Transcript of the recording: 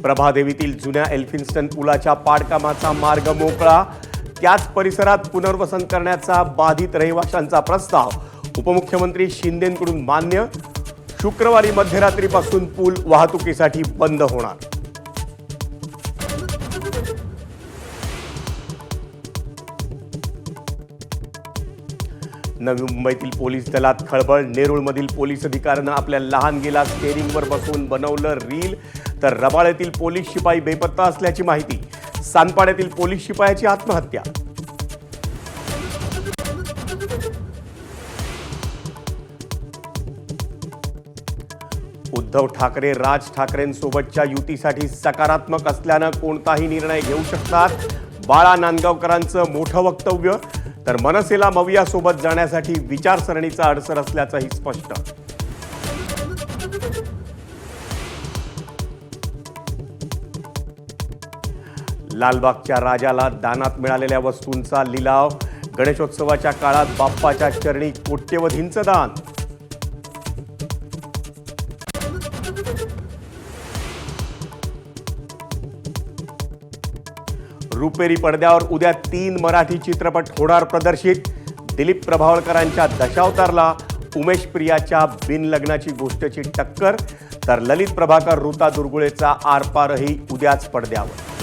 प्रभादेवीतील जुन्या एल्फिन्स्टन पुलाच्या पाडकामाचा मार्ग मोकळा, त्याच परिसरात पुनर्वसन करण्याचा बाधित रहिवाशांचा प्रस्ताव उपमुख्यमंत्री शिंदेंकडून मान्य. शुक्रवारी मध्यरात्रीपासून पूल वाहतुकीसाठी बंद होणार. नवी मुंबईतील पोलीस दलात खळबळ. नेरूळमधील पोलीस अधिकाऱ्यानं आपल्या लहानगीला स्टेअरिंगवर बसवून बनवलं रील, तर रबाळ्यातील पोलीस शिपाई बेपत्ता असल्याची माहिती. सानपाड्यातील पोलीस शिपायाची आत्महत्या. उद्धव ठाकरे राज ठाकरेंसोबतच्या युतीसाठी सकारात्मक असल्यानं कोणताही निर्णय घेऊ शकतात. बाळा नांदगावकरांचं मोठं वक्तव्य. तर मनसेला मवियासोबत जाण्यासाठी विचारसरणीचा अडसर असल्याचंही स्पष्ट. लालबागच्या राजाला दानात मिळालेल्या वस्तूंचा लिलाव. गणेशोत्सवाच्या काळात बाप्पाच्या चरणी कोट्यवधींचं दान. रुपेरी पडद्यावर उद्या 3 मराठी चित्रपट होणार प्रदर्शित. दिलीप प्रभावळकरांच्या दशावतारला उमेश प्रियाच्या बिनलग्नाची गोष्टची टक्कर. तर ललित प्रभाकर ऋता दुर्गुळेचा आरपारही उद्याच पडद्यावर.